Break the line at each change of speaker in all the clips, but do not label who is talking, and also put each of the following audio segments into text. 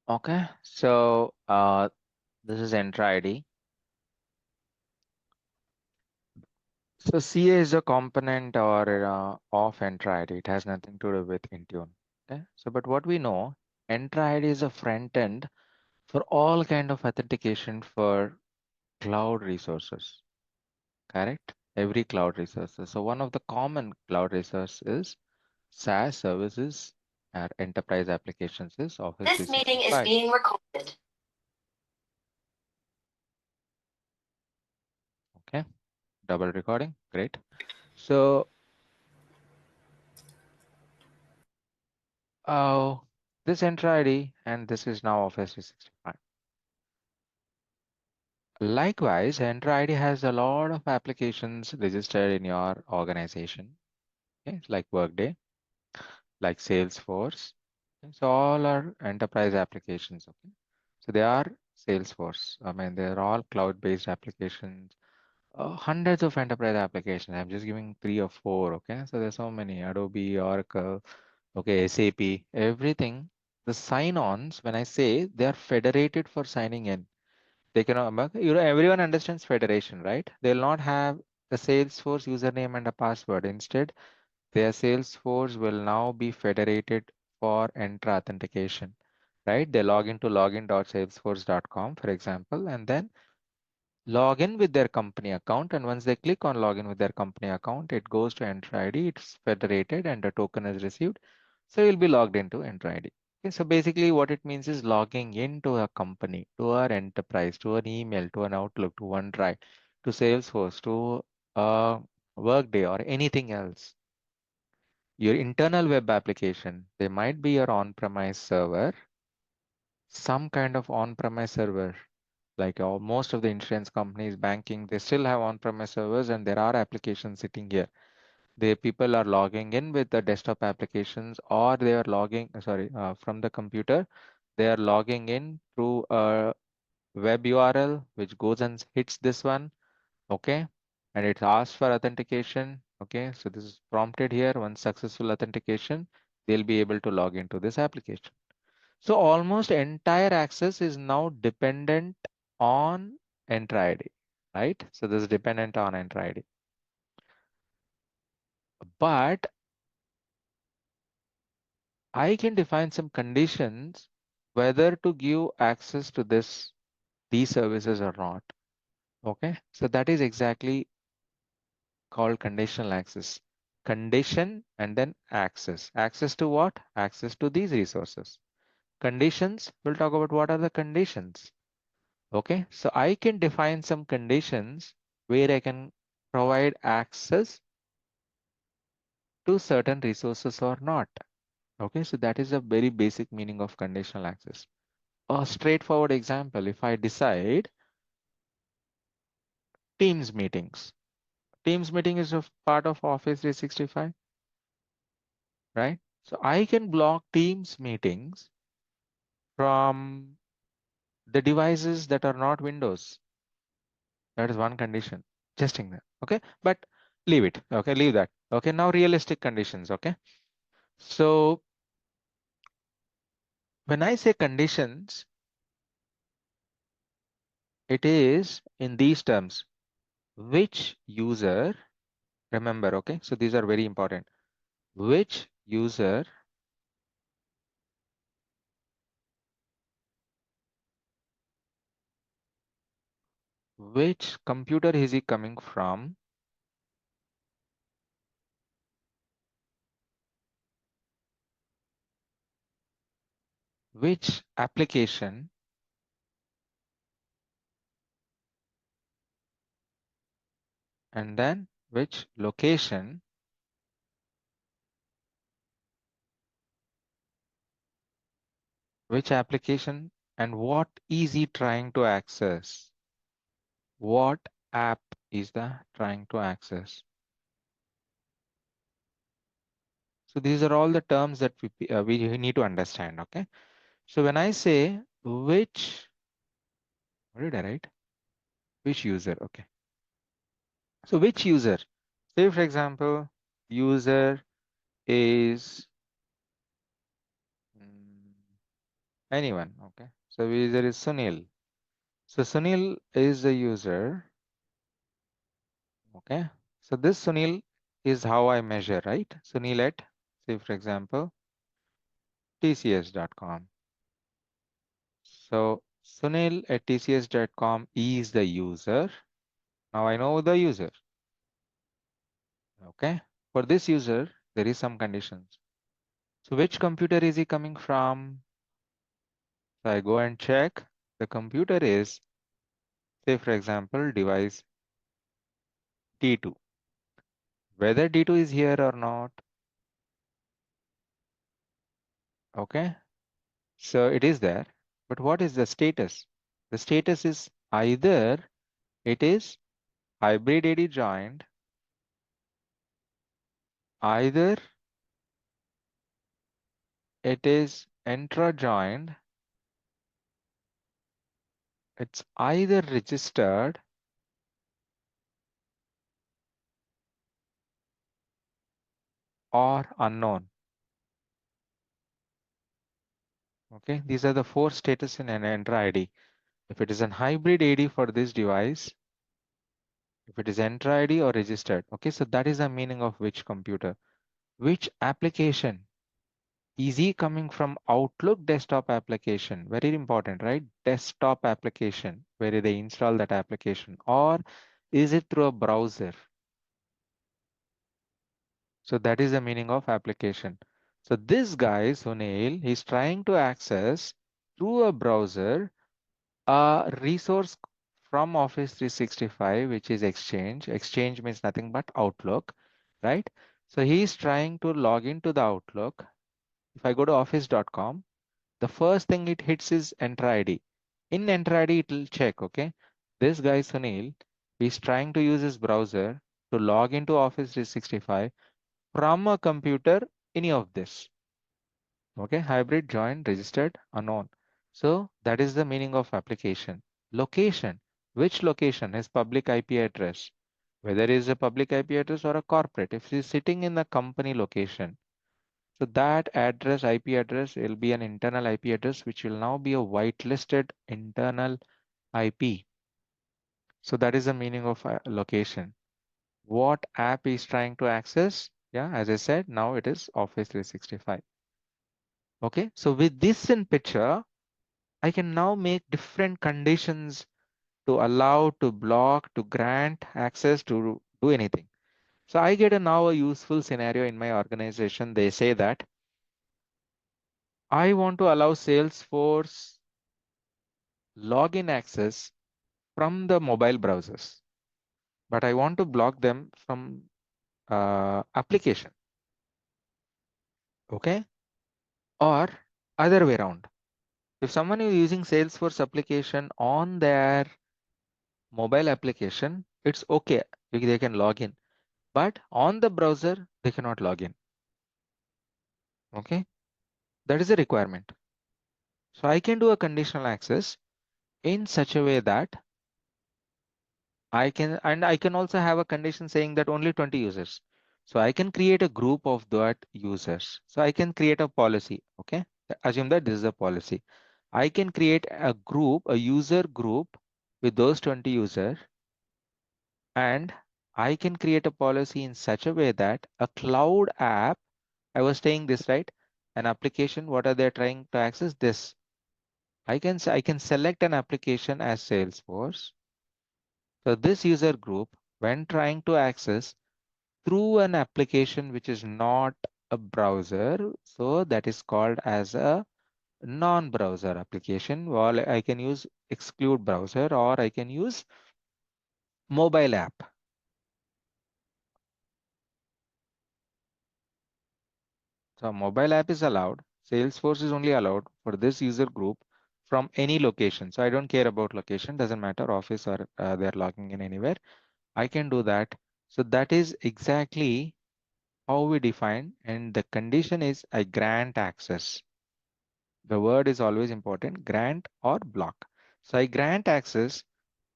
Okay, so this is Entra ID. So CA is a component or of Entra ID. It has nothing to do with Intune. Okay, so but what we know, Entra ID is a front end for all kind of authentication for cloud resources. Correct? Every cloud resources. So one of the common cloud resources is SaaS services or enterprise applications is Office
This meeting is
365.
being recorded.
Okay, double recording. Great. So this Entra ID and this is now Office 365. Likewise, Entra ID has a lot of applications registered in your organization. Okay, like Workday, like Salesforce. Okay, so all are enterprise applications. Okay, so they are Salesforce. I mean, they're all cloud-based applications. Hundreds of enterprise applications. I'm just giving three or four. Okay, so there's so many: Adobe, Oracle, okay, SAP, everything. The sign-ons, when I say they are federated for signing in, they can, everyone understands federation, right? They'll not have the Salesforce username and a password. Instead, their Salesforce will now be federated for Entra authentication, right? They log into login.salesforce.com, for example, and then log in with their company account. And once they click on login with their company account, it goes to Entra ID. It's federated and a token is received. So you'll be logged into Entra ID. Okay, so basically what it means is logging into a company, to our enterprise, to an email, to an Outlook, to OneDrive, to Salesforce, to a Workday or anything else. Your internal web application, they might be your on-premise server, some kind of on-premise server, like most of the insurance companies, banking, they still have on-premise servers and there are applications sitting here. The people are logging in with the desktop applications or they are logging, from the computer. They are logging in through a web URL, which goes and hits this one. Okay. And it asks for authentication. Okay. So this is prompted here. Once successful authentication, they'll be able to log into this application. So almost entire access is now dependent on Entra ID, right? So this is dependent on Entra ID. But I can define some conditions whether to give access to these services or not. Okay, so that is exactly called conditional access. Condition and then access. Access to what? Access to these resources. Conditions, we'll talk about what are the conditions. Okay, so I can define some conditions where I can provide access to certain resources or not. Okay, so that is a very basic meaning of conditional access. A straightforward example, if I decide Teams meetings, Teams meeting is a part of Office 365, right? So I can block Teams meetings from the devices that are not Windows. That is one condition. Testing that. Okay, but leave it. Okay, leave that. Okay, now realistic conditions. Okay, so when I say conditions, it is in these terms. Which user, remember, okay, so these are very important. Which user which computer is he coming from, which application, and then which location, which application, and what is he trying to access? What app is the trying to access? So these are all the terms that we need to understand. Okay, so when I say which, what did I write? Which user? Okay, so which user? Say for example, user is Anyone. Okay. So user is Sunil. So Sunil is the user. Okay. So this Sunil is how I measure, right? Sunil at, say for example, tcs.com. So Sunil at tcs.com is the user. Now I know the user. Okay. For this user, there is some conditions. So which computer is he coming from? So I go and check. The computer is, say for example, device D2. Whether D2 is here or not. Okay. So it is there. But what is the status? The status is either it is hybrid AD joined, either it is Entra joined, it's either registered or unknown. Okay, these are the four status in an Entra ID. If it is an hybrid AD for this device, if it is Entra ID or registered. Okay, so that is the meaning of which computer. Which application? Is he coming from Outlook desktop application? Very important, right? Desktop application, where they install that application, or is it through a browser? So that is the meaning of application. So this guy, Sunil, he's trying to access through a browser a resource from Office 365, which is Exchange. Exchange means nothing but Outlook, right? So he's trying to log into the Outlook. If I go to office.com, the first thing it hits is Entra ID. In Entra ID, it will check, okay? This guy, Sunil, is trying to use his browser to log into Office 365 from a computer, any of this. Okay, hybrid, joined, registered, unknown. So that is the meaning of application. Location, which location is public IP address? Whether it is a public IP address or a corporate, if it is sitting in the company location, so that address, IP address, will be an internal IP address, which will now be a whitelisted internal IP. So that is the meaning of location. What app is trying to access? Yeah, as I said, now it is Office 365. Okay, so with this in picture, I can now make different conditions to allow, to block, to grant access, to do anything. So I get now a useful scenario in my organization. They say that I want to allow Salesforce login access from the mobile browsers, but I want to block them from application. Okay, or other way around. If someone is using Salesforce application on their mobile application, it's okay. They can log in, but on the browser, they cannot log in. Okay, that is a requirement. So I can do a conditional access in such a way that I can, and I can also have a condition saying that only 20 users. So I can create a group of that users. So I can create a policy. Okay, assume that this is a policy. I can create a group, a user group with those 20 users, and I can create a policy in such a way that a cloud app, I was saying this, right? An application, what are they trying to access? This. I can select an application as Salesforce. So this user group, when trying to access through an application which is not a browser, so that is called as a non-browser application. Well, I can use exclude browser, or I can use mobile app. So mobile app is allowed. Salesforce is only allowed for this user group from any location. So I don't care about location, doesn't matter, office or they're logging in anywhere. I can do that. So that is exactly how we define, and the condition is I grant access. The word is always important, grant or block. So I grant access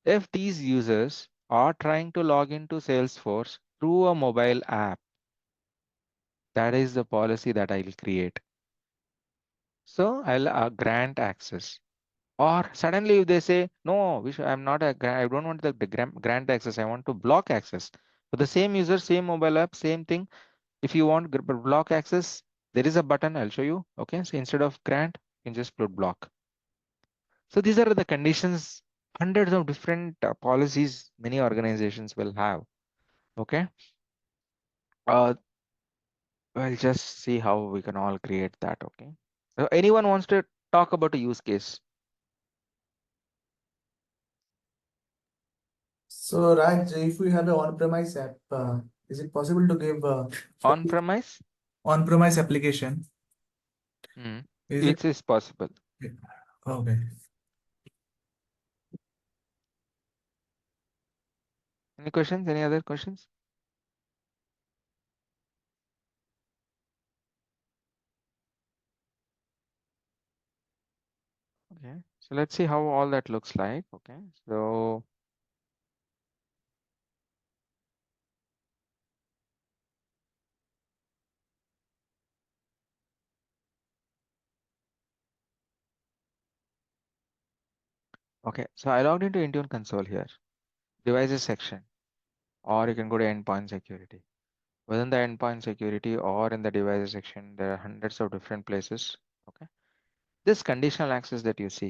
if these users are trying to log into Salesforce through a mobile app. That is the policy that I will create. So I'll grant access. Or suddenly if they say, no, I'm not I don't want the grant access, I want to block access. For the same user, same mobile app, same thing. If you want block access, there is a button, I'll show you. Okay, so instead of grant, you can just put block. So these are the conditions, hundreds of different policies many organizations will have. Okay, uh, we'll just see how we can all create that. Okay, so anyone wants to talk about a use case?
So, Raj, if we have an on-premise app, is it possible to give
On premise?
on-premise application?
Mm.
Is it
It is possible.
okay?
Any questions? Any other questions? Okay, so let's see how all that looks like. Okay, so okay, so I logged into Intune console here, devices section, or you can go to endpoint security. Within the endpoint security or in the devices section, there are hundreds of different places. Okay, this conditional access that you see